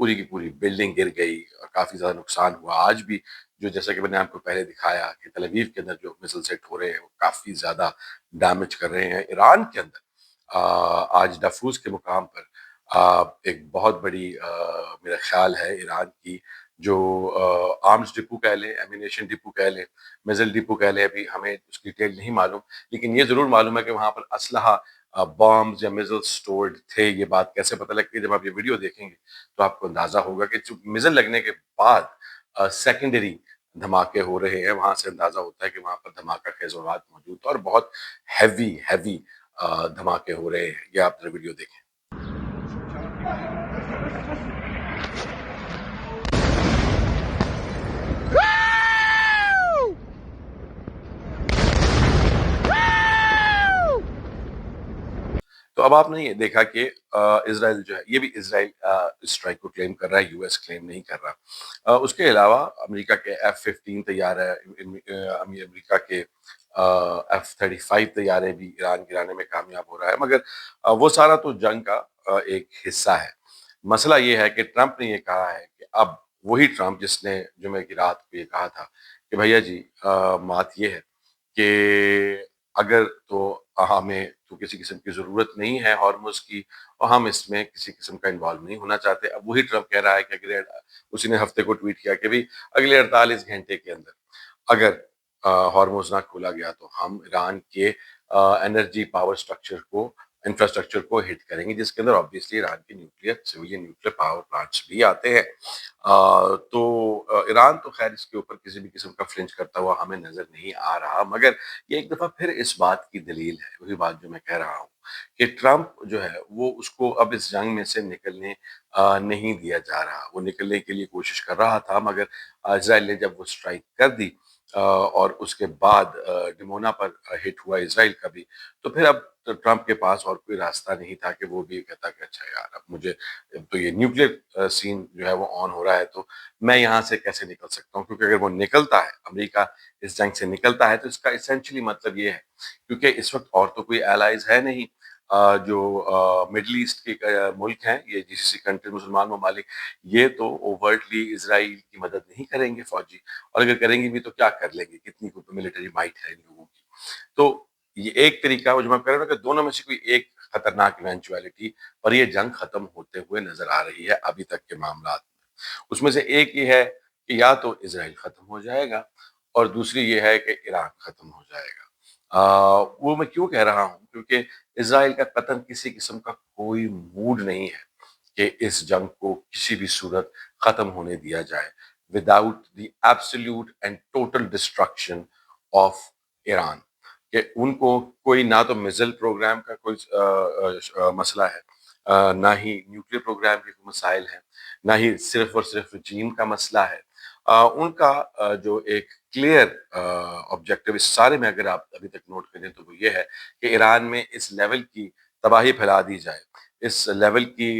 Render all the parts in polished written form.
پوری کی پوری بلڈنگ گر گئی اور کافی زیادہ نقصان ہوا. آج بھی جو جیسا کہ میں نے آپ کو پہلے دکھایا کہ تل اویو کے اندر جو میزائل سیٹ ہو رہے ہیں وہ کافی زیادہ ڈیمیج کر رہے ہیں. ایران کے اندر آج ڈفوز کے مقام پر ایک بہت بڑی میرا خیال ہے ایران کی جو آرمز ڈپو کہہ لیں, ایمینیشن ڈپو کہہ لیں, میزل ڈپو کہہ لیں, ابھی ہمیں اس کی ڈیٹیل نہیں معلوم, لیکن یہ ضرور معلوم ہے کہ وہاں پر اسلحہ بامز یا میزل سٹورڈ تھے. یہ بات کیسے پتہ لگتی ہے؟ جب آپ یہ ویڈیو دیکھیں گے تو آپ کو اندازہ ہوگا کہ میزل لگنے کے بعد سیکنڈری دھماکے ہو رہے ہیں. وہاں سے اندازہ ہوتا ہے کہ وہاں پر دھماکہ خیز مواد موجود تھا اور بہت ہیوی دھماکے ہو رہے ہیں. یہ آپ ویڈیو دیکھیں. تو اب آپ نے یہ دیکھا کہ اسرائیل جو ہے یہ بھی اسرائیل اسٹرائک کو کلیم کر رہا ہے, یو ایس کلیم نہیں کر رہا. اس کے علاوہ امریکہ کے F-15 طیارہ, امریکہ کے F-35 طیارے بھی ایران گرانے میں کامیاب ہو رہا ہے, مگر وہ سارا تو جنگ کا ایک حصہ ہے. مسئلہ یہ ہے کہ ٹرمپ نے یہ کہا ہے کہ اب وہی ٹرمپ جس نے جمعے کی رات کو یہ کہا تھا کہ بھیا جی بات یہ ہے کہ اگر تو ہمیں تو کسی قسم کی ضرورت نہیں ہے ہارمز کی اور ہم اس میں کسی قسم کا انوالو نہیں ہونا چاہتے. اب وہی ٹرمپ کہہ رہا ہے کہ اسی نے ہفتے کو ٹویٹ کیا کہ اگلے 48 گھنٹے کے اندر اگر ہارموز نہ کھولا گیا تو ہم ایران کے انرجی پاور سٹرکچر کو انفراسٹرکچر کو ہٹ کریں گے, جس کے اندر آبویسلی ایران کے سویلین نیوکلیر پاور پلانٹس بھی آتے ہیں. تو ایران تو خیر اس کے اوپر کسی بھی قسم کا فلنچ کرتا ہوا ہمیں نظر نہیں آ رہا, مگر یہ ایک دفعہ پھر اس بات کی دلیل ہے, وہی بات جو میں کہہ رہا ہوں کہ ٹرمپ جو ہے وہ اس کو اب اس جنگ میں سے نکلنے نہیں دیا جا رہا. وہ نکلنے کے لیے کوشش کر رہا تھا, مگر اسرائیل نے جب وہ سٹرائک کر دی اور اس کے بعد ڈمونا پر ہٹ ہوا اسرائیل کا بھی, تو پھر اب ٹرمپ کے پاس اور کوئی راستہ نہیں تھا کہ وہ بھی کہتا کہ اچھا یار اب مجھے تو یہ نیوکلیر سین جو ہے وہ آن ہو رہا ہے تو میں یہاں سے کیسے نکل سکتا ہوں, کیونکہ اگر وہ نکلتا ہے, امریکہ اس جنگ سے نکلتا ہے, تو اس کا اسینشلی مطلب یہ ہے کیونکہ اس وقت اور تو کوئی الائز ہے نہیں جو مڈل ایسٹ کے ملک ہیں, یہ جی سی سی کنٹری مسلمان ممالک, یہ تو اوورٹلی اسرائیل کی مدد نہیں کریں گے فوجی, اور اگر کریں گے بھی تو کیا کر لیں گے, کتنی ملٹری مائٹ ہے ان لوگوں کی. تو یہ ایک طریقہ جو میں کہہ رہا ہوں کہ دونوں میں سے کوئی ایک خطرناک ایونچویلٹی پر یہ جنگ ختم ہوتے ہوئے نظر آ رہی ہے ابھی تک کے معاملات میں. اس میں سے ایک یہ ہے کہ یا تو اسرائیل ختم ہو جائے گا اور دوسری یہ ہے کہ ایران ختم ہو جائے گا. وہ میں کیوں کہہ رہا ہوں, کیونکہ اسرائیل کا قتل کسی قسم کا کوئی موڈ نہیں ہے کہ اس جنگ کو کسی بھی صورت ختم ہونے دیا جائے without the absolute and total destruction of Iran. کہ ان کو کوئی نہ تو میزل پروگرام کا کوئی مسئلہ ہے, نہ ہی نیوکلیر پروگرام کے مسائل ہیں, نہ ہی صرف اور صرف رجیم کا مسئلہ ہے. ان کا جو ایک کلیئر آبجیکٹو اس سارے میں اگر آپ ابھی تک نوٹ کریں تو وہ یہ ہے کہ ایران میں اس لیول کی تباہی پھیلا دی جائے, اس لیول کی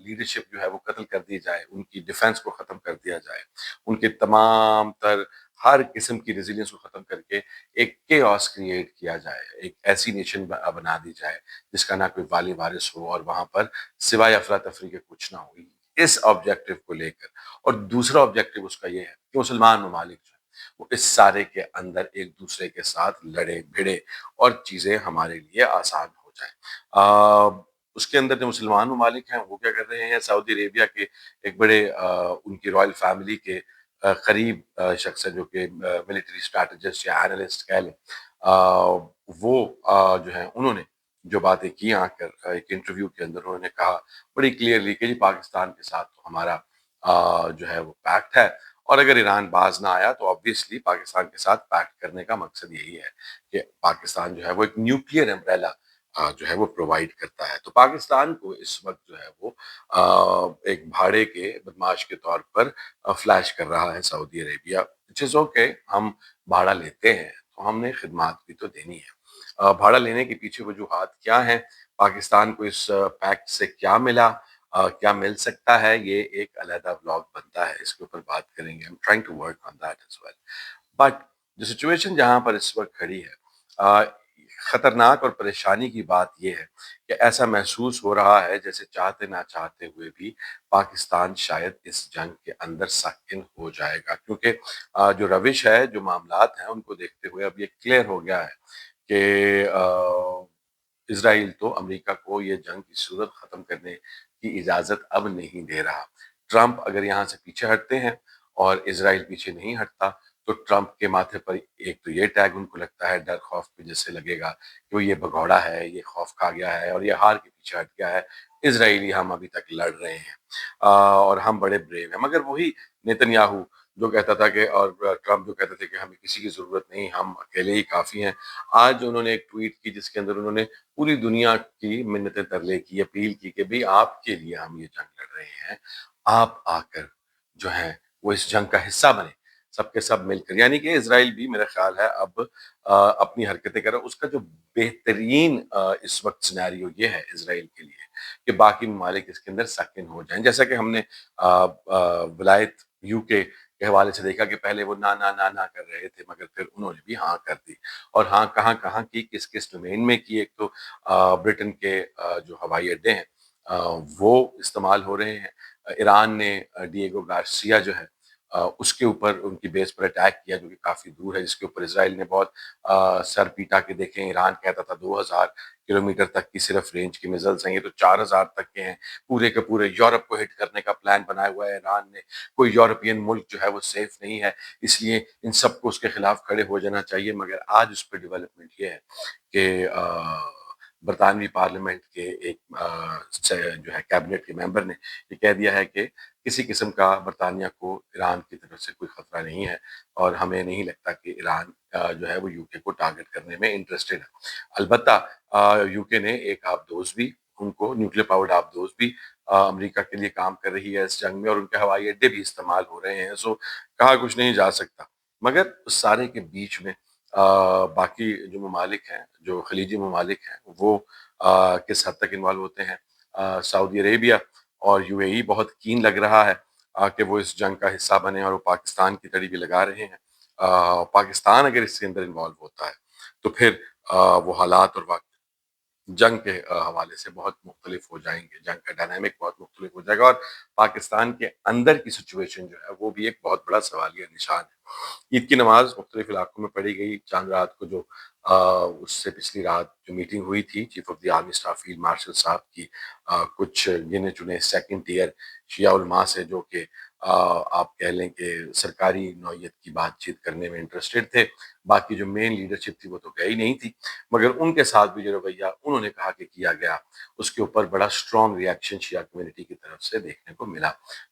لیڈرشپ جو ہے وہ قتل کر دی جائے, ان کی ڈیفنس کو ختم کر دیا جائے, ان کے تمام تر ہر قسم کی ریزیلینس کو ختم کر کے ایک کیوس کریٹ کیا جائے, ایک ایسی نیشن بنا دی جائے جس کا نہ کوئی والی وارث ہو اور وہاں پر سوائے افراتفری کے کچھ نہ ہو, اس آبجیکٹو کو لے کر. اور دوسرا آبجیکٹو اس کا یہ ہے کہ مسلمان ممالک جو ہیں وہ اس سارے کے اندر ایک دوسرے کے ساتھ لڑے بھڑے اور چیزیں ہمارے لیے آسان ہو جائیں. اس کے اندر جو مسلمان ممالک ہیں وہ کیا کر رہے ہیں, سعودی عربیہ کے ایک بڑے ان کی رائل فیملی کے قریب شخص ہے جو کہ ملٹری اسٹریٹجسٹ یا اینالسٹ کہہ لیں, وہ جو ہیں انہوں نے جو باتیں کی آ کر ایک انٹرویو کے اندر انہوں نے کہا بڑی کلیئرلی کہ جی پاکستان کے ساتھ تو ہمارا جو ہے وہ پیکٹ ہے, اور اگر ایران باز نہ آیا تو آبویسلی پاکستان کے ساتھ پیکٹ کرنے کا مقصد یہی ہے کہ پاکستان جو ہے وہ ایک نیوکلیئر امبریلا جو ہے وہ پرووائڈ کرتا ہے. تو پاکستان کو اس وقت جو ہے وہ ایک بھاڑے کے بدماش کے طور پر فلیش کر رہا ہے سعودی عربیہ, which is okay, ہم بھاڑا لیتے ہیں تو ہم نے خدمات بھی تو دینی ہے. بھاڑا لینے کے پیچھے وجوہات کیا ہیں, پاکستان کو اس پیکٹ سے کیا ملا, کیا مل سکتا ہے, یہ ایک علیحدہ بلاگ بنتا ہے, اس کے اوپر بات کریں گے. I'm trying to work on that as well. But جو سچویشن جہاں پر اس وقت کھڑی ہے, خطرناک اور پریشانی کی بات یہ ہے کہ ایسا محسوس ہو رہا ہے جیسے چاہتے نہ چاہتے ہوئے بھی پاکستان شاید اس جنگ کے اندر ساکن ہو جائے گا، کیونکہ جو روش ہے، جو معاملات ہیں، ان کو دیکھتے ہوئے اب یہ کلیئر ہو گیا ہے کہ اسرائیل تو امریکہ کو یہ جنگ کی صورت ختم کرنے کی اجازت اب نہیں دے رہا۔ ٹرمپ اگر یہاں سے پیچھے ہٹتے ہیں اور اسرائیل پیچھے نہیں ہٹتا تو ٹرمپ کے ماتھے پر ایک تو یہ ٹیگ ان کو لگتا ہے ڈر خوف کی وجہ سے لگے گا کہ وہ یہ بھگوڑا ہے، یہ خوف کھا گیا ہے اور یہ ہار کے پیچھے ہٹ گیا ہے، اسرائیلی ہم ابھی تک لڑ رہے ہیں اور ہم بڑے بریو ہیں۔ مگر وہی نیتن یاہو جو کہتا تھا کہ، اور ٹرمپ جو کہتے تھے کہ ہمیں کسی کی ضرورت نہیں، ہم اکیلے ہی کافی ہیں، آج انہوں نے ایک ٹویٹ کی جس کے اندر انہوں نے پوری دنیا کی منتیں ترلے کی، اپیل کی کہ بھئی آپ کے لیے ہم یہ جنگ لڑ رہے ہیں، آپ آ کر جو ہیں وہ اس جنگ کا حصہ بنے، سب کے سب مل کر۔ یعنی کہ اسرائیل بھی میرا خیال ہے اب اپنی حرکتیں کر رہا ہے۔ اس کا جو بہترین اس وقت سینیریو یہ ہے اسرائیل کے لیے کہ باقی ممالک اس کے اندر ساکن ہو جائیں، جیسا کہ ہم نے ولایت یو کے حوالے سے دیکھا کہ پہلے وہ نہ کر رہے تھے، مگر پھر انہوں نے بھی ہاں کر دی، اور ہاں کہاں کہاں کی، کس کس ڈومین میں کی۔ ایک تو برٹن کے جو ہوائی اڈے ہیں وہ استعمال ہو رہے ہیں، ایران نے ڈیگو گارسیا جو ہے اس کے اوپر ان کی بیس پر اٹیک کیا جو کہ کافی دور ہے، جس کے اوپر اسرائیل نے بہت سر پیٹا کہ دیکھیں ایران کہتا تھا 2000 کلومیٹر تک کی صرف رینج کی میزلز ہیں، یہ تو 4000 تک کے ہیں، پورے کے پورے یورپ کو ہٹ کرنے کا پلان بنایا ہوا ہے ایران نے، کوئی یورپین ملک جو ہے وہ سیف نہیں ہے، اس لیے ان سب کو اس کے خلاف کھڑے ہو جانا چاہیے۔ مگر آج اس پہ ڈیولپمنٹ یہ ہے کہ برطانوی پارلیمنٹ کے ایک جو ہے کیبنٹ کے ممبر نے یہ کہہ دیا ہے کہ کسی قسم کا برطانیہ کو ایران کی طرف سے کوئی خطرہ نہیں ہے، اور ہمیں نہیں لگتا کہ ایران جو ہے وہ یو کے کو ٹارگٹ کرنے میں انٹرسٹڈ ہے۔ البتہ یو کے نے ایک آبدوز بھی، ان کو نیوکلیر پاورڈ آبدوز بھی امریکہ کے لیے کام کر رہی ہے اس جنگ میں، اور ان کے ہوائی اڈے بھی استعمال ہو رہے ہیں، سو کہا کچھ نہیں جا سکتا۔ مگر اس سارے کے بیچ میں باقی جو ممالک ہیں، جو خلیجی ممالک ہیں، وہ کس حد تک انوالو ہوتے ہیں۔ سعودی عربیہ اور یو اے ای بہت کین لگ رہا ہے کہ وہ اس جنگ کا حصہ بنے، اور وہ پاکستان کی تڑی بھی لگا رہے ہیں۔ پاکستان اگر اس کے اندر انوالو ہوتا ہے تو پھر وہ حالات اور واقع جنگ کے حوالے سے بہت مختلف ہو جائیں گے، جنگ کا ڈائنامک بہت مختلف ہو جائے گا، اور پاکستان کے اندر کی سچویشن جو ہے وہ بھی ایک بہت بڑا سوالیہ نشان ہے۔ عید کی نماز مختلف علاقوں میں پڑھی گئی، چاند رات کو جو اس سے پچھلی رات جو میٹنگ ہوئی تھی chief of the army staff field marshal صاحب کی کچھ گنے چنے سیکنڈ ٹیئر شیعہ علماء سے، جو کہ آپ کہہ لیں کہ سرکاری نوعیت کی بات چیت کرنے میں انٹرسٹڈ تھے، باقی جو مین لیڈرشپ تھی وہ تو گئی نہیں تھی، مگر ان کے ساتھ بھی جو رویہ انہوں نے کہا کہ کیا گیا اس کے اوپر بڑا اسٹرانگ ریئیکشن شیعہ کمیونٹی کی طرف سے دیکھنے کو ملا،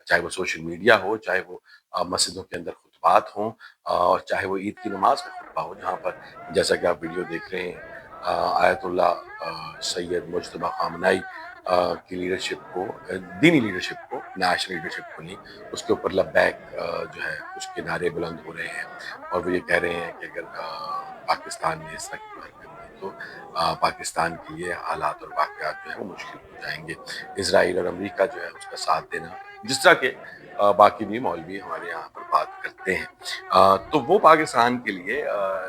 چاہے وہ سوشل میڈیا ہو، چاہے وہ مسجدوں کے اندر خطبات ہوں، اور چاہے وہ عید کی نماز کا خطبہ ہو، جہاں پر جیسا کہ آپ ویڈیو دیکھ رہے ہیں آیت اللہ سید مجتبیٰ خامنائی کی لیڈرشپ کو، دینی لیڈرشپ کو، نیشنل لیڈرشپ کو نہیں، اس کے اوپر لبیک جو ہے اس کے نعرے بلند ہو رہے ہیں، اور وہ یہ کہہ رہے ہیں کہ اگر پاکستان نے اس طرح کی کوئی حرکت کی تو پاکستان کے لیے حالات اور واقعات جو ہے وہ مشکل ہو جائیں گے۔ اسرائیل اور امریکہ جو ہے اس کا ساتھ دینا، جس طرح کے باقی بھی مولوی ہمارے یہاں پر بات کرتے ہیں، تو وہ پاکستان کے لیے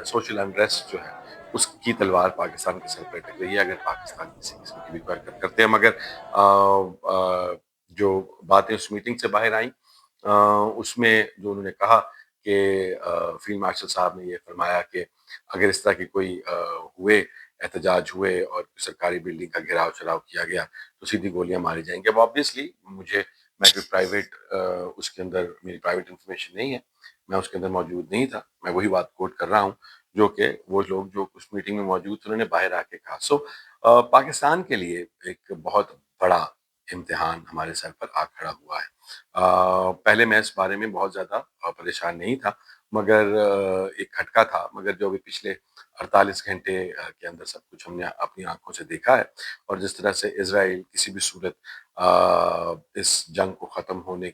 سوشل انریسٹ جو ہے اس کی تلوار پاکستان کے سر پہ اٹک رہی ہے اگر پاکستان کسی قسم کی بھی کوئی حرکت کرتے ہیں۔ مگر جو باتیں اس میٹنگ سے باہر آئیں اس میں جو انہوں نے کہا کہ فیلڈ مارشل صاحب نے یہ فرمایا کہ اگر اس طرح کی کوئی ہوئے احتجاج ہوئے اور سرکاری بلڈنگ کا گھیراؤ چراؤ کیا گیا تو سیدھی گولیاں ماری جائیں گی۔ اب آبویسلی میں کوئی پرائیویٹ اس کے اندر میری پرائیویٹ انفارمیشن نہیں ہے، میں اس کے اندر موجود نہیں تھا، میں وہی بات کوٹ کر رہا ہوں جو کہ وہ لوگ جو اس میٹنگ میں موجود تھے انہوں نے باہر آ کے کہا۔ سو پاکستان کے لیے ایک بہت بڑا امتحان ہمارے سر پر آ کھڑا ہوا ہے۔ پہلے میں اس بارے میں بہت زیادہ پریشان نہیں تھا، مگر ایک کھٹکا تھا، مگر جو بھی پچھلے 48 گھنٹے کے اندر سب کچھ ہم نے اپنی آنکھوں سے دیکھا ہے، اور جس طرح سے اسرائیل کسی بھی صورت اس جنگ کو ختم ہونے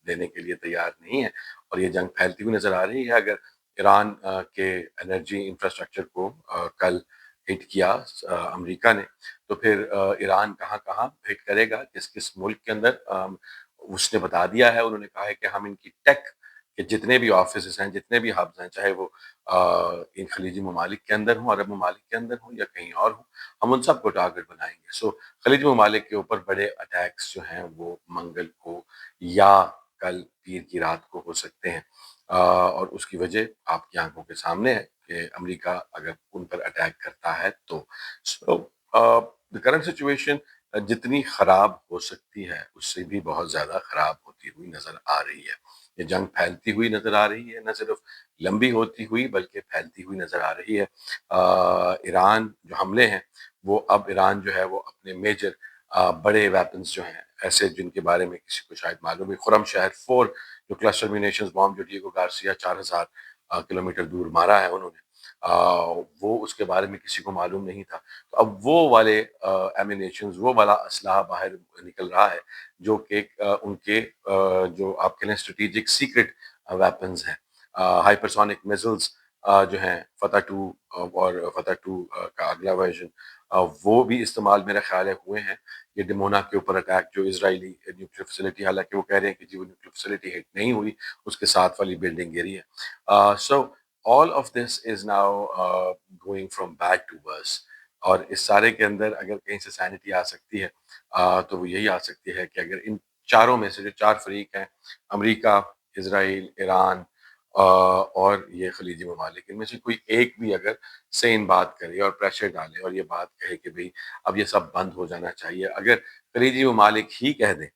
دینے کے لیے تیار نہیں ہے، اور یہ جنگ پھیلتی ہوئی نظر آ رہی ہے۔ اگر ایران کے انرجی انفراسٹرکچر کو کل ہٹ کیا امریکہ نے، تو پھر ایران کہاں کہاں ہٹ کرے گا، کس کس ملک کے اندر اس نے بتا دیا ہے، انہوں نے کہا ہے کہ ہم ان کی ٹیک کہ جتنے بھی آفیسز ہیں، جتنے بھی ہبز ہیں، چاہے وہ ان خلیجی ممالک کے اندر ہوں، عرب ممالک کے اندر ہوں یا کہیں اور ہوں، ہم ان سب کو ٹارگٹ بنائیں گے۔ سو خلیجی ممالک کے اوپر بڑے اٹیکس جو ہیں وہ منگل کو یا کل پیر کی رات کو ہو سکتے ہیں، اور اس کی وجہ آپ کی آنکھوں کے سامنے ہے کہ امریکہ اگر ان پر اٹیک کرتا ہے تو کرنٹ سچویشن جتنی خراب ہو سکتی ہے اس سے بھی بہت زیادہ خراب ہوتی ہوئی نظر آ رہی ہے۔ یہ جنگ پھیلتی ہوئی نظر آ رہی ہے، نہ صرف لمبی ہوتی ہوئی بلکہ پھیلتی ہوئی نظر آ رہی ہے۔ ایران جو حملے ہیں وہ اب ایران جو ہے وہ اپنے میجر بڑے ویپنز جو ہیں، ایسے جن کے بارے میں کسی کو شاید معلوم ہے، خرم شہر 4 جو کلسٹر مینیشنز بام جو ڈیگو گارسیا 4000 کلومیٹر دور مارا ہے انہوں نے، وہ اس کے بارے میں کسی کو معلوم نہیں تھا۔ تو اب وہ والے ایمینیشنز، وہ والا اسلحہ باہر نکل رہا ہے جو کہ ان کے جو آپ کہہ لیں اسٹریٹجک سیکرٹ ویپنز ہیں، ہائپرسونک میزلز جو ہیں فتح 2 اور فتح 2 کا اگلا ورژن، وہ بھی استعمال میرا خیال ہے ہوئے ہیں۔ یہ ڈمونا کے اوپر اٹیک جو اسرائیلی نیوکلیئر فیسلٹی، حالانکہ وہ کہہ رہے ہیں کہ جی وہ نیوکلیئر فیسلٹی ہٹ نہیں ہوئی، اس کے ساتھ والی بلڈنگ گری ہے۔ سو all of this is now going from bad to worse، اور اس سارے کے اندر اگر کہیں سے سینٹی آ سکتی ہے تو وہ یہی آ سکتی ہے کہ اگر ان چاروں میں سے جو چار فریق ہیں، امریکہ، اسرائیل، ایران اور یہ خلیجی ممالک، ان میں سے کوئی ایک بھی اگر سین بات کرے اور پریشر ڈالے اور یہ بات کہے کہ بھئی اب یہ سب بند ہو جانا چاہیے، اگر خلیجی ممالک ہی کہہ دیں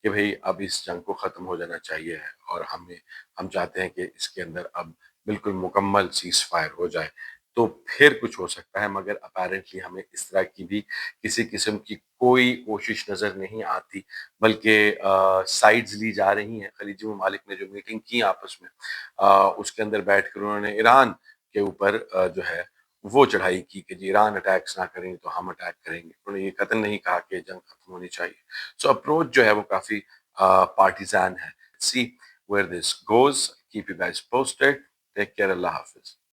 کہ بھئی اب اس جنگ کو ختم ہو جانا چاہیے ہے اور ہم چاہتے ہیں کہ اس کے اندر اب بالکل مکمل سیز فائر ہو جائے، تو پھر کچھ ہو سکتا ہے، مگر اپیرنٹلی ہمیں اس طرح کی بھی کسی قسم کی کوئی کوشش نظر نہیں آتی، بلکہ سائیڈز لی جا رہی ہیں۔ خلیجی ممالک نے جو میٹنگ کی آپس میں، اس کے اندر بیٹھ کر انہوں نے ایران کے اوپر جو ہے وہ چڑھائی کی کہ جی ایران اٹیکس نہ کریں تو ہم اٹیک کریں گے۔ انہوں نے یہ قطعاً نہیں کہا کہ جنگ ختم ہونی چاہیے۔ سو اپروچ جو ہے وہ کافی پارٹیزان ہے۔ سی where this goes. Keep you guys posted. Take care. اللہ حافظ.